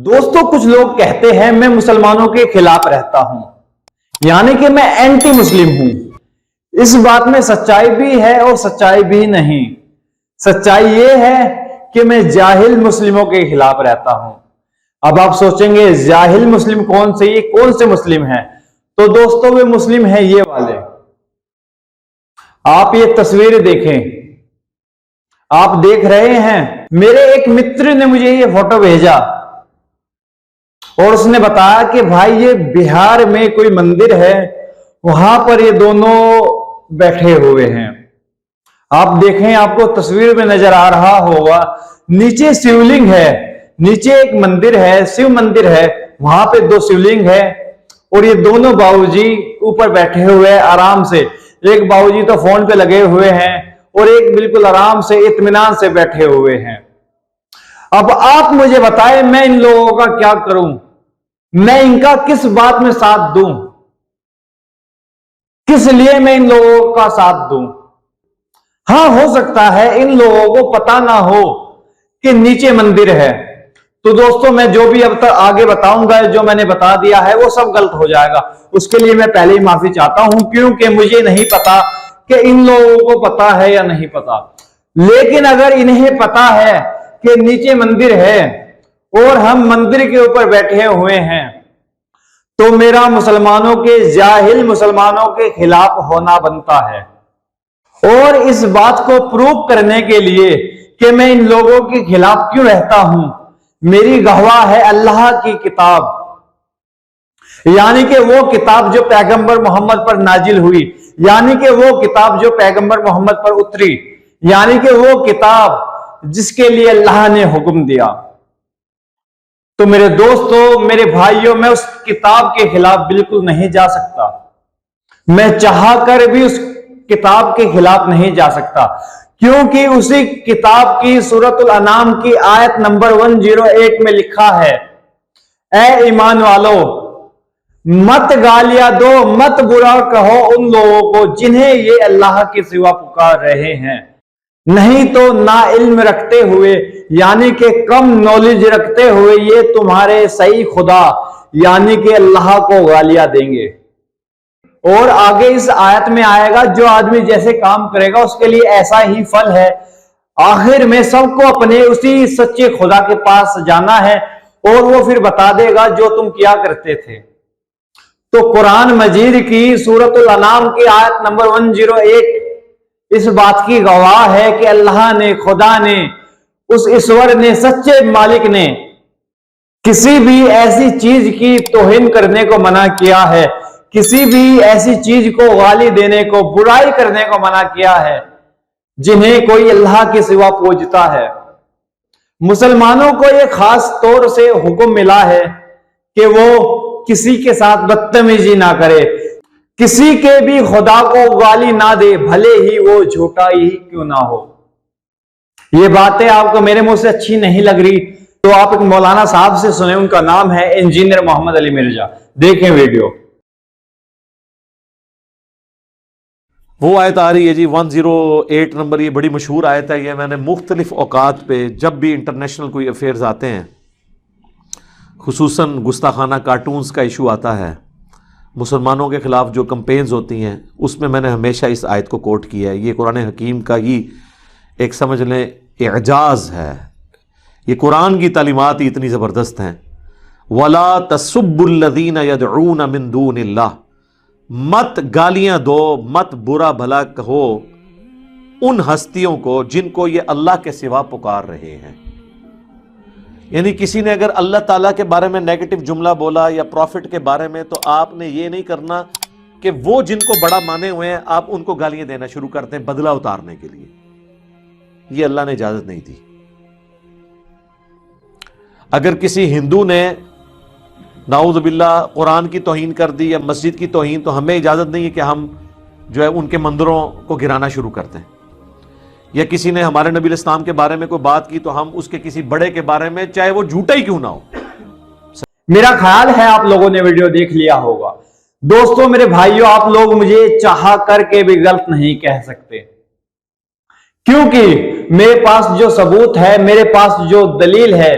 दोस्तों, कुछ लोग कहते हैं मैं मुसलमानों के खिलाफ रहता हूं, यानी कि मैं एंटी मुस्लिम हूं। इस बात में सच्चाई भी है और सच्चाई भी नहीं। सच्चाई यह है कि मैं जाहिल मुस्लिमों के खिलाफ रहता हूं। अब आप सोचेंगे जाहिल मुस्लिम कौन से, ये कौन से मुस्लिम हैं? तो दोस्तों, वे मुस्लिम हैं ये वाले। आप ये तस्वीर देखें, आप देख रहे हैं। मेरे एक मित्र ने मुझे ये फोटो भेजा और उसने बताया कि भाई ये बिहार में कोई मंदिर है, वहां पर ये दोनों बैठे हुए हैं। आप देखें, आपको तस्वीर में नजर आ रहा होगा, नीचे शिवलिंग है, नीचे एक मंदिर है, शिव मंदिर है, वहां पे दो शिवलिंग है और ये दोनों बाबूजी ऊपर बैठे हुए हैं आराम से। एक बाबूजी तो फोन पे लगे हुए हैं और एक बिल्कुल आराम से इत्मीनान से बैठे हुए हैं। अब आप मुझे बताएं, मैं इन लोगों का क्या करूं? मैं इनका किस बात में साथ दूं? किस लिए मैं इन लोगों का साथ दूं? हां, हो सकता है इन लोगों को पता ना हो कि नीचे मंदिर है। तो दोस्तों, मैं जो भी अब तक आगे बताऊंगा, जो मैंने बता दिया है वो सब गलत हो जाएगा। उसके लिए मैं पहले ही माफी चाहता हूं, क्योंकि मुझे नहीं पता कि इन लोगों को पता है या नहीं पता। लेकिन अगर इन्हें पता है कि नीचे मंदिर है और हम मंदिर के ऊपर बैठे हुए हैं, तो मेरा मुसलमानों के, जाहिल मुसलमानों के खिलाफ होना बनता है। और इस बात को प्रूव करने के लिए कि मैं इन लोगों के खिलाफ क्यों रहता हूं, मेरी गवाह है अल्लाह की किताब, यानी कि वो किताब जो पैगंबर मोहम्मद पर नाजिल हुई, यानी कि वो किताब जो पैगंबर मोहम्मद पर उतरी, यानी कि वो किताब जिसके लिए अल्लाह ने हुक्म दिया। तो मेरे दोस्तों, मेरे भाइयों, मैं उस किताब के खिलाफ बिल्कुल नहीं जा सकता। मैं चाह कर भी उस किताब के खिलाफ नहीं जा सकता, क्योंकि उसी किताब की सूरतुल अनाम की आयत नंबर 108 में लिखा है, ए ईमान वालो, मत गालियां दो, मत बुरा कहो उन लोगों को जिन्हें ये अल्लाह के सिवा पुकार रहे हैं, नहीं तो ना इल्म रखते हुए, यानी कि कम नॉलेज रखते हुए, ये तुम्हारे सही खुदा यानी कि अल्लाह को गालियां देंगे। और आगे इस आयत में आएगा, जो आदमी जैसे काम करेगा उसके लिए ऐसा ही फल है। आखिर में सबको अपने उसी सच्चे खुदा के पास जाना है और वो फिर बता देगा जो तुम किया करते थे। तो कुरान मजीद की सूरतुल अनाम की आयत नंबर 108 इस बात की गवाह है कि अल्लाह ने, खुदा ने, उस ईश्वर ने, सच्चे मालिक ने किसी भी ऐसी चीज की तौहीन करने को मना किया है, किसी भी ऐसी चीज को गाली देने को, बुराई करने को मना किया है जिन्हें कोई अल्लाह के सिवा पूजता है। मुसलमानों को यह खास तौर से हुक्म मिला है कि वो किसी के साथ बदतमीजी ना करे, किसी के भी खुदा को गाली ना दे, भले ही वो झूठा ही क्यों ना हो। ये बातें आपको मेरे मुंह से अच्छी नहीं लग रही तो आप एक मौलाना साहब से सुने, उनका नाम है इंजीनियर मोहम्मद अली मिर्जा। देखें वीडियो। वो आयत आ रही है जी 108 नंबर, ये बड़ी मशहूर आयत है। ये मैंने मुख्तलिफ औकात पे, जब भी इंटरनेशनल कोई अफेयर्स आते हैं, खुसूसन गुस्ताखाना कार्टून्स का इशू आता है, मुसलमानों के ख़िलाफ़ जो कंपेन्स होती हैं, उसमें मैंने हमेशा इस आयत को कोट किया है। ये कुरान हकीम का ही एक, समझ लें, एजाज़ है। ये कुरान की तालीमात ही इतनी ज़बरदस्त हैं। वला तसुब्बुल्लज़ीना यदऊना मिन दूनिल्लाह, मत गालियां दो, मत बुरा भला कहो उन हस्तियों को जिनको ये अल्लाह के सिवा पुकार रहे हैं। यानी किसी ने अगर अल्लाह ताला के बारे में नेगेटिव जुमला बोला या प्रॉफिट के बारे में, तो आपने ये नहीं करना कि वो जिनको बड़ा माने हुए हैं आप उनको गालियां देना शुरू करते हैं बदला उतारने के लिए। ये अल्लाह ने इजाजत नहीं दी। अगर किसी हिंदू ने नाऊज़ बिल्लाह कुरान की तौहीन कर दी या मस्जिद की तौहीन, तो हमें इजाज़त नहीं है कि हम जो है उनके मंदिरों को गिराना शुरू करते हैं। या किसी ने हमारे नबी इस्लाम के बारे में कोई बात की तो हम उसके किसी बड़े के बारे में, चाहे वो झूठा ही क्यों ना हो। मेरा ख्याल है आप लोगों ने वीडियो देख लिया होगा। दोस्तों, मेरे भाइयों, आप लोग मुझे चाह करके भी गलत नहीं कह सकते, क्योंकि मेरे पास जो सबूत है, मेरे पास जो दलील है,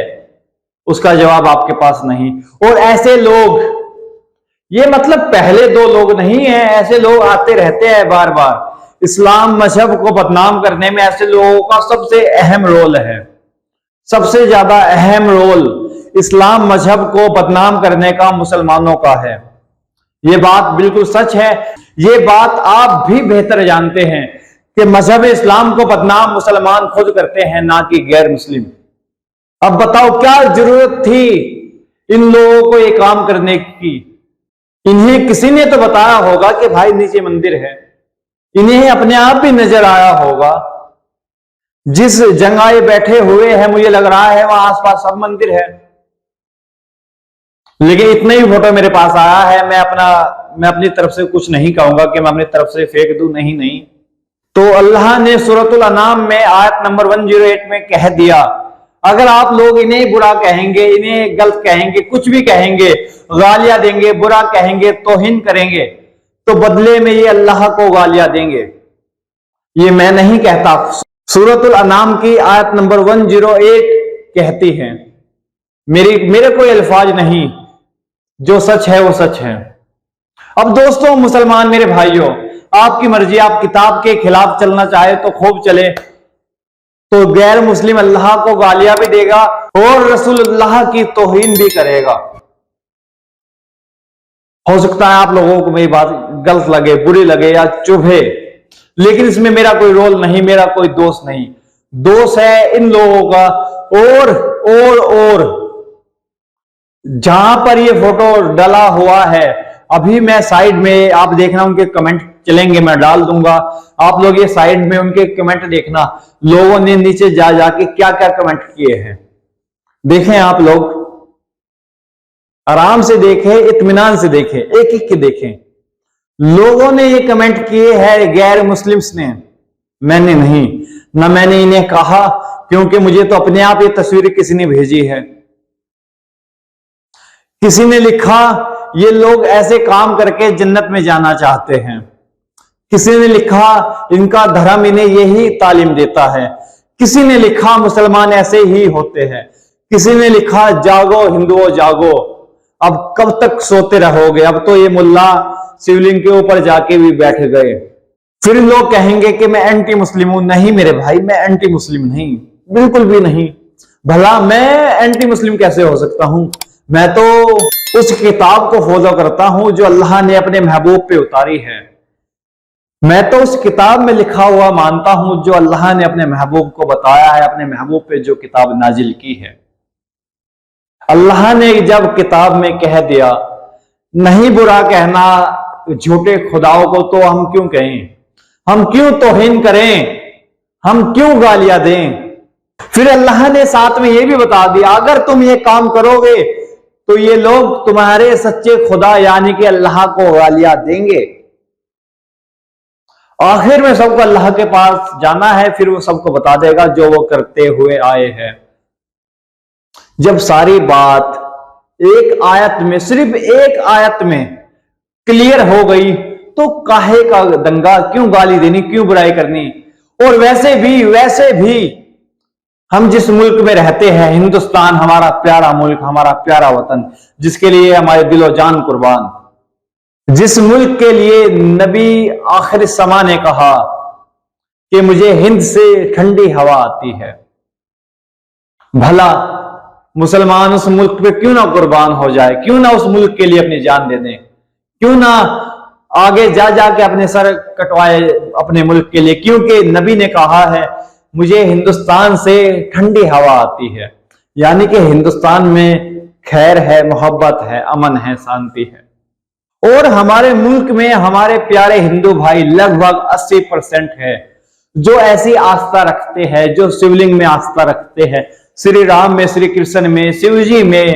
उसका जवाब आपके पास नहीं। और ऐसे लोग, ये मतलब पहले दो लोग नहीं है, ऐसे लोग आते रहते हैं बार बार। इस्लाम मजहब को बदनाम करने में ऐसे लोगों का सबसे अहम रोल है, सबसे ज्यादा अहम रोल इस्लाम मजहब को बदनाम करने का मुसलमानों का है। ये बात बिल्कुल सच है। ये बात आप भी बेहतर जानते हैं कि मजहब इस्लाम को बदनाम मुसलमान खुद करते हैं, ना कि गैर मुस्लिम। अब बताओ क्या जरूरत थी इन लोगों को ये काम करने की? इन्हें किसी ने तो बताया होगा कि भाई नीचे मंदिर है, इन्हें अपने आप भी नजर आया होगा। जिस जगह ये बैठे हुए हैं मुझे लग रहा है वहां आसपास सब मंदिर है, लेकिन इतना ही फोटो मेरे पास आया है। मैं अपनी तरफ से कुछ नहीं कहूंगा कि मैं अपनी तरफ से फेंक दूं, नहीं नहीं। तो अल्लाह ने सूरतुल अनाम में आयत नंबर 108 में कह दिया, अगर आप लोग इन्हें बुरा कहेंगे, इन्हें गलत कहेंगे, कुछ भी कहेंगे, गालियां देंगे, बुरा कहेंगे, तौहीन करेंगे, तो बदले में ये अल्लाह को गालियां देंगे। ये मैं नहीं कहता, सूरतुल अनाम की आयत नंबर 108 कहती है। मेरे कोई अल्फाज नहीं, जो सच है वो सच है। अब दोस्तों मुसलमान मेरे भाइयों, आपकी मर्जी, आप किताब के खिलाफ चलना चाहे तो खूब चले, तो गैर मुस्लिम अल्लाह को गालियां भी देगा और रसूलुल्लाह की तौहीन भी करेगा। हो सकता है आप लोगों को मेरी बात गलत लगे, बुरी लगे या चुभे, लेकिन इसमें मेरा कोई रोल नहीं, मेरा कोई दोष नहीं। दोष है इन लोगों का। और जहां पर ये फोटो डला हुआ है, अभी मैं साइड में, आप देखना उनके कमेंट चलेंगे, मैं डाल दूंगा, आप लोग ये साइड में उनके कमेंट देखना, लोगों ने नीचे जा जाके क्या क्या कमेंट किए हैं। देखें आप लोग, आराम से देखें, इत्मीनान से देखें, एक एक के देखें। लोगों ने ये कमेंट किए हैं, गैर मुस्लिम्स ने, मैंने नहीं, ना मैंने इन्हें कहा, क्योंकि मुझे तो अपने आप ये तस्वीर किसी ने भेजी है। किसी ने लिखा ये लोग ऐसे काम करके जन्नत में जाना चाहते हैं। किसी ने लिखा इनका धर्म इन्हें यही तालीम देता है। किसी ने लिखा मुसलमान ऐसे ही होते हैं। किसी ने लिखा जागो हिंदुओं जागो, अब कब तक सोते रहोगे, अब तो ये मुल्ला शिवलिंग के ऊपर जाके भी बैठ गए। फिर लोग कहेंगे कि मैं एंटी मुस्लिम हूं। नहीं मेरे भाई, मैं एंटी मुस्लिम नहीं, बिल्कुल भी नहीं। भला मैं एंटी मुस्लिम कैसे हो सकता हूं? मैं तो उस किताब को फॉलो करता हूं जो अल्लाह ने अपने महबूब पे उतारी है। मैं तो उस किताब में लिखा हुआ मानता हूं जो अल्लाह ने अपने महबूब को बताया है, अपने महबूब पे जो किताब नाजिल की है। अल्लाह ने जब किताब में कह दिया नहीं बुरा कहना झूठे खुदाओं को, तो हम क्यों कहें, हम क्यों तौहीन करें, हम क्यों गालियां दें? फिर अल्लाह ने साथ में यह भी बता दिया अगर तुम ये काम करोगे तो ये लोग तुम्हारे सच्चे खुदा यानी कि अल्लाह को गालियां देंगे। आखिर में सबको अल्लाह के पास जाना है, फिर वो सबको बता देगा जो वो करते हुए आए हैं। जब सारी बात एक आयत में, सिर्फ एक आयत में क्लियर हो गई, तो काहे का दंगा, क्यों गाली देनी, क्यों बुराई करनी? और वैसे भी हम जिस मुल्क में रहते हैं, हिंदुस्तान हमारा प्यारा मुल्क, हमारा प्यारा वतन, जिसके लिए हमारे दिलो जान कुर्बान, जिस मुल्क के लिए नबी आखिर समा ने कहा कि मुझे हिंद से ठंडी हवा आती है, भला मुसलमान उस मुल्क पे क्यों ना कुर्बान हो जाए, क्यों ना उस मुल्क के लिए अपनी जान दे दें, क्यों ना आगे जा जाके अपने सर कटवाए अपने मुल्क के लिए? क्योंकि नबी ने कहा है मुझे हिंदुस्तान से ठंडी हवा आती है, यानी कि हिंदुस्तान में खैर है, मोहब्बत है, अमन है, शांति है। और हमारे मुल्क में हमारे प्यारे हिंदू भाई लगभग 80% है जो ऐसी आस्था रखते हैं, जो शिवलिंग में आस्था रखते हैं, श्री राम में, श्री कृष्ण में, शिव जी में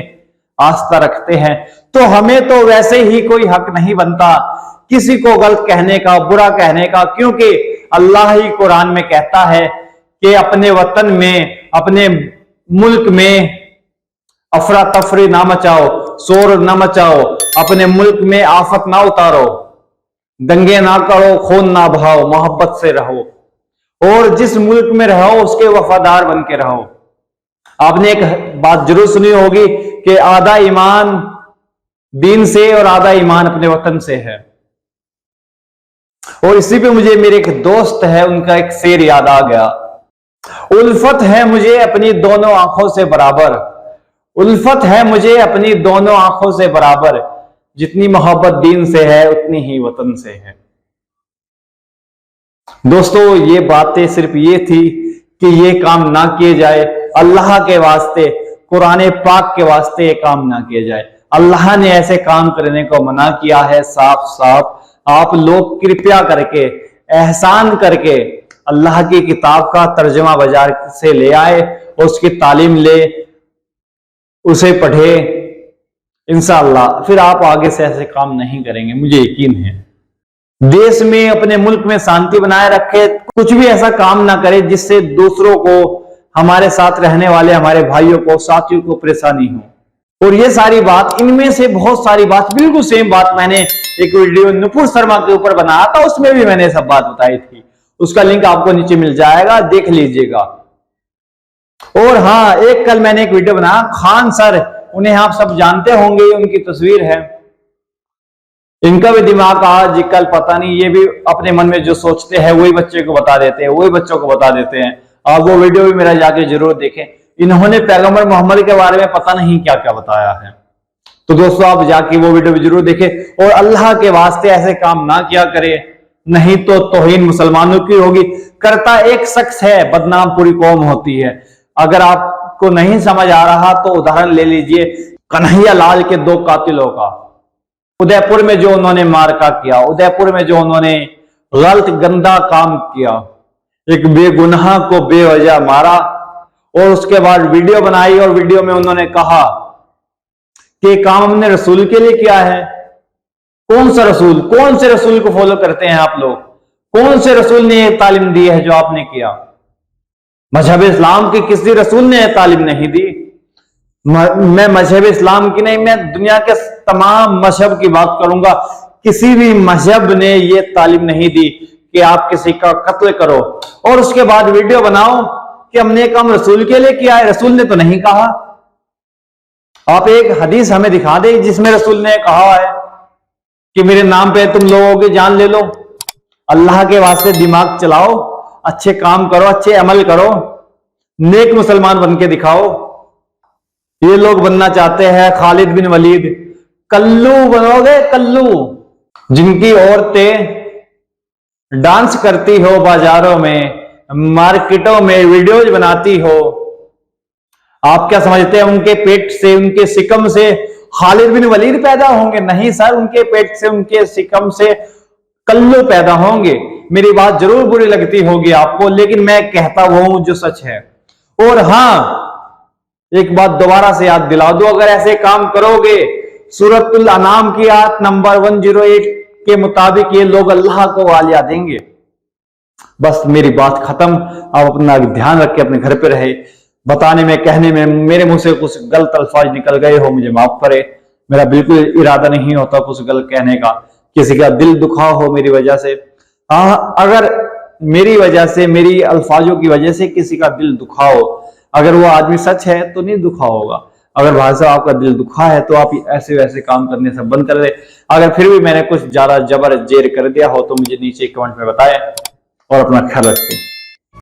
आस्था रखते हैं। तो हमें तो वैसे ही कोई हक नहीं बनता किसी को गलत कहने का, बुरा कहने का, क्योंकि अल्लाह ही कुरान में कहता है कि अपने वतन में, अपने मुल्क में अफरा तफरी ना मचाओ, शोर ना मचाओ, अपने मुल्क में आफत ना उतारो, दंगे ना करो, खून ना बहाओ, मोहब्बत से रहो और जिस मुल्क में रहो उसके वफादार बन के रहो। आपने एक बात जरूर सुनी होगी कि आधा ईमान दीन से और आधा ईमान अपने वतन से है। और इसी पे मुझे मेरे एक दोस्त है, उनका एक शेर याद आ गया, उल्फत है मुझे अपनी दोनों आंखों से बराबर, उल्फत है मुझे अपनी दोनों आंखों से बराबर, जितनी मोहब्बत दीन से है उतनी ही वतन से है। दोस्तों ये बातें सिर्फ ये थी कि ये काम ना किए जाए, अल्लाह के वास्ते, कुरान पाक के वास्ते ये काम ना किए जाए। अल्लाह ने ऐसे काम करने को मना किया है साफ साफ। आप लोग कृपया करके, एहसान करके अल्लाह की किताब का तर्जुमा बाजार से ले आए, उसकी तालीम ले, उसे पढ़े, इंशाअल्लाह फिर आप आगे से ऐसे काम नहीं करेंगे, मुझे यकीन है। देश में, अपने मुल्क में शांति बनाए रखे, कुछ भी ऐसा काम ना करे जिससे दूसरों को, हमारे साथ रहने वाले हमारे भाइयों को, साथियों को परेशानी हो। और ये सारी बात, इनमें से बहुत सारी बात, बिल्कुल सेम बात मैंने एक वीडियो नुपुर शर्मा के ऊपर बनाया था, उसमें भी मैंने सब बात बताई थी। उसका लिंक आपको नीचे मिल जाएगा, देख लीजिएगा। और हाँ, एक कल मैंने एक वीडियो बनाया, खान सर, उन्हें आप सब जानते होंगे, उनकी तस्वीर है। इनका भी दिमाग आजकल पता नहीं, ये भी अपने मन में जो सोचते हैं वही बच्चे को बता देते हैं, वही बच्चों को बता देते हैं। आप वो वीडियो भी मेरा जाके जरूर देखें। इन्होंने पैगंबर मोहम्मद के बारे में पता नहीं क्या क्या बताया है। तो दोस्तों आप जाके वो वीडियो भी जरूर देखें। और अल्लाह के वास्ते ऐसे काम ना किया करे, नहीं तो तौहीन मुसलमानों की होगी। करता एक शख्स है, बदनाम पूरी कौम होती है। अगर आपको नहीं समझ आ रहा तो उदाहरण ले लीजिए कन्हैया लाल के 2 कातिलों का। उदयपुर में जो उन्होंने मारका किया, उदयपुर में जो उन्होंने गलत गंदा काम किया, एक बेगुनाह को बेवजह मारा, और उसके बाद वीडियो बनाई और वीडियो में उन्होंने कहा कि काम हमने रसूल के लिए किया है। कौन सा रसूल? कौन से रसूल को फॉलो करते हैं आप लोग? कौन से रसूल ने यह तालीम दी है जो आपने किया? मजहब इस्लाम के किसी रसूल ने यह तालीम नहीं दी। मैं मजहब इस्लाम की नहीं, मैं दुनिया के तमाम मजहब की बात करूंगा। किसी भी मजहब ने यह तालीम नहीं दी कि आप किसी का कत्ल करो और उसके बाद वीडियो बनाओ कि हमने काम रसूल के लिए किया है। रसूल ने तो नहीं कहा। आप एक हदीस हमें दिखा दे जिसमें रसूल ने कहा है कि मेरे नाम पे तुम लोगों की जान ले लो। अल्लाह के वास्ते दिमाग चलाओ, अच्छे काम करो, अच्छे अमल करो, नेक मुसलमान बन के दिखाओ। ये लोग बनना चाहते हैं खालिद बिन वलीद, कल्लू बनोगे, कल्लू। जिनकी औरतें डांस करती हो बाजारों में, मार्केटों में वीडियोज बनाती हो, आप क्या समझते हैं उनके पेट से, उनके सिकम से खालिद बिन वलीद पैदा होंगे? नहीं सर, उनके पेट से, उनके सिकम से कल्लू पैदा होंगे। मेरी बात जरूर बुरी लगती होगी आपको, लेकिन मैं कहता वो हूं जो सच है। और हां, एक बात दोबारा से याद दिला दूं, अगर ऐसे काम करोगे, सूरतुल अनाम की आयत नंबर 108 के मुताबिक ये लोग अल्लाह को गालियां देंगे। बस मेरी बात खत्म। आप अपना ध्यान रख के अपने घर पे रहे। बताने में, कहने में मेरे मुंह से कुछ गलत अल्फाज निकल गए हो, मुझे माफ करे। मेरा बिल्कुल इरादा नहीं होता कुछ गलत कहने का, किसी का दिल दुखा हो मेरी वजह से। अगर मेरी वजह से, मेरी अल्फाजों की वजह से किसी का दिल दुखा हो, अगर वो आदमी सच है तो नहीं दुखा होगा। अगर भाई साहब आपका दिल दुखा है तो आप ऐसे वैसे काम करने से बंद कर दे। अगर फिर भी मैंने कुछ ज्यादा जबर जेर कर दिया हो तो मुझे नीचे कमेंट में बताएं और अपना ख्याल रखें।